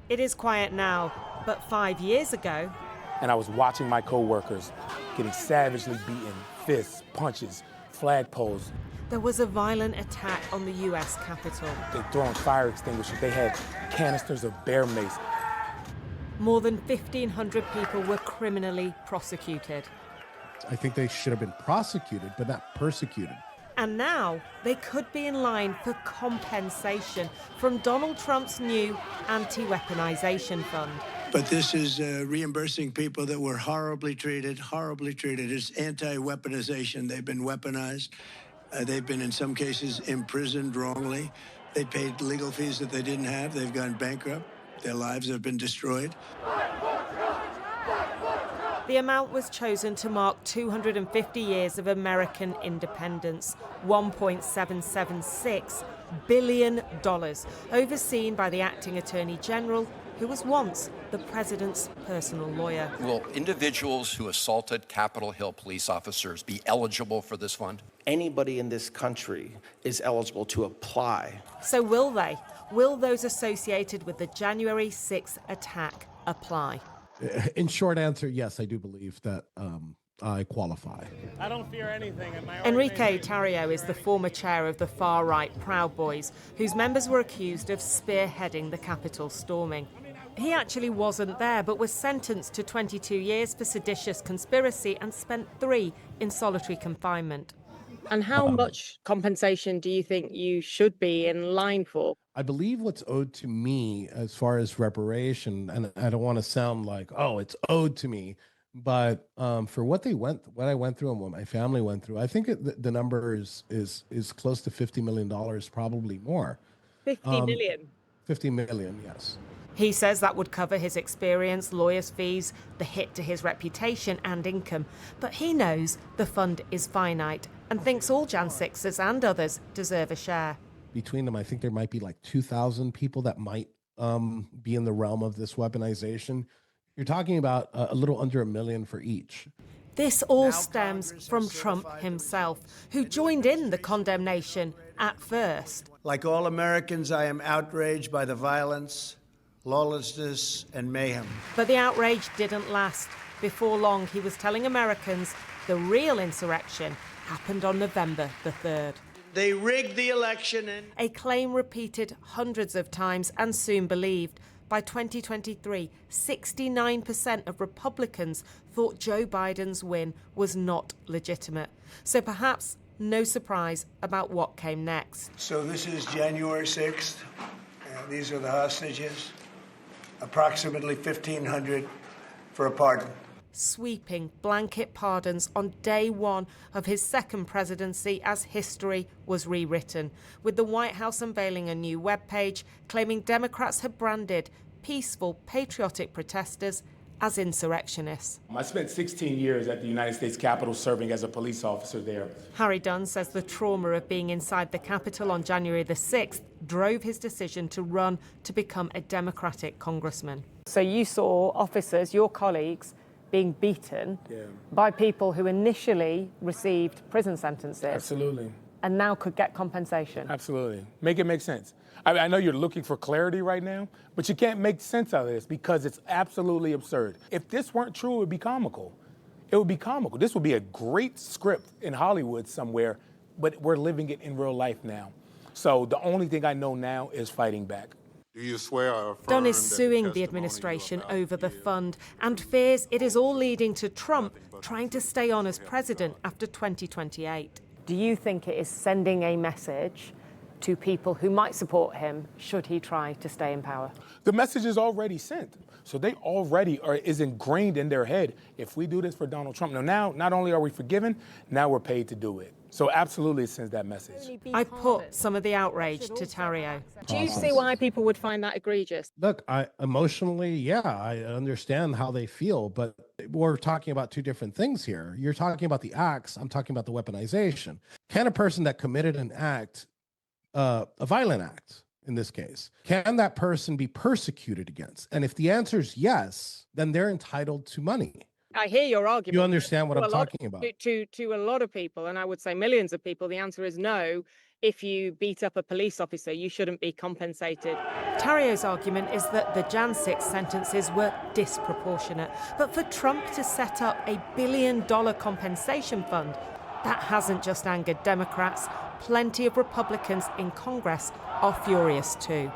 It is quiet now, but 5 years ago, And I was watching my coworkers getting savagely beaten, fists, punches, flagpoles. there was a violent attack on the US Capitol. They throwing fire extinguishers. They had canisters of bear mace. More than 1,500 people were criminally prosecuted. I think they should have been prosecuted, but not persecuted. And now they could be in line for compensation from Donald Trump's new anti-weaponization fund. But this is reimbursing people that were horribly treated, horribly treated. It's anti-weaponization. They've been weaponized. They've been, in some cases, imprisoned wrongly. They paid legal fees that they didn't have. They've gone bankrupt. Their lives have been destroyed. The amount was chosen to mark 250 years of American independence, $1.776 billion, overseen by the acting Attorney General, who was once the president's personal lawyer. Will individuals who assaulted Capitol Hill police officers be eligible for this fund? Anybody in this country is eligible to apply. So will they? Will those associated with the January 6th attack apply? In short answer, yes, I do believe that I qualify. I don't fear anything. Enrique Tarrio is the former chair of the far-right Proud Boys, whose members were accused of spearheading the Capitol storming. He actually wasn't there, but was sentenced to 22 years for seditious conspiracy and spent 3 in solitary confinement. And how much compensation do you think you should be in line for? I believe what's owed to me as far as reparation, and I don't want to sound like, oh, it's owed to me, but for what I went through and what my family went through, I think the number is close to $50 million, probably more. 50 million? 50 million, yes. He says that would cover his experience, lawyers' fees, the hit to his reputation and income. But he knows the fund is finite and thinks all Jan 6ers and others deserve a share. Between them, I think there might be like 2,000 people that might be in the realm of this weaponization. You're talking about a little under $1 million for each. This all stems from Trump himself, who joined in the condemnation at first. Like all Americans, I am outraged by the violence, lawlessness, and mayhem. But the outrage didn't last. Before long, he was telling Americans the real insurrection happened on November the 3rd. They rigged the election. A claim repeated hundreds of times and soon believed. By 2023, 69% of Republicans thought Joe Biden's win was not legitimate. So perhaps no surprise about what came next. So this is January 6th. These are the hostages. Approximately 1,500 for a pardon. Sweeping blanket pardons on day one of his second presidency as history was rewritten, with the White House unveiling a new webpage claiming Democrats had branded peaceful, patriotic protesters as insurrectionists. I spent 16 years at the United States Capitol serving as a police officer there. Harry Dunn says the trauma of being inside the Capitol on January the 6th drove his decision to run to become a Democratic congressman. So you saw officers, your colleagues, being beaten by people who initially received prison sentences. Absolutely. And now could get compensation. Absolutely. Make it make sense. I know you're looking for clarity right now, but you can't make sense out of this because it's absolutely absurd. If this weren't true, it would be comical. It would be comical. This would be a great script in Hollywood somewhere, but we're living it in real life now. So the only thing I know now is fighting back. Do you swear or affirm Dunn is that suing the administration over the fund and fears it is all leading to Trump trying to stay on as president after 2028. Do you think it is sending a message to people who might support him should he try to stay in power? The message is already sent. So they already is ingrained in their head. If we do this for Donald Trump, now not only are we forgiven, now we're paid to do it. So absolutely it sends that message. I put some of the outrage to Tarrio. Do you see why people would find that egregious? Look, emotionally, I understand how they feel, but we're talking about two different things here. You're talking about the acts. I'm talking about the weaponization. Can a person that committed an act, a violent act in this case, can that person be persecuted against? And if the answer is yes, then they're entitled to money. I hear your argument. You understand what I'm talking about? To a lot of people, and I would say millions of people, the answer is no. if you beat up a police officer, you shouldn't be compensated. Tarrio's argument is that the Jan 6 sentences were disproportionate. But for Trump to set up a $1 billion compensation fund, that hasn't just angered Democrats. Plenty of Republicans in Congress are furious too.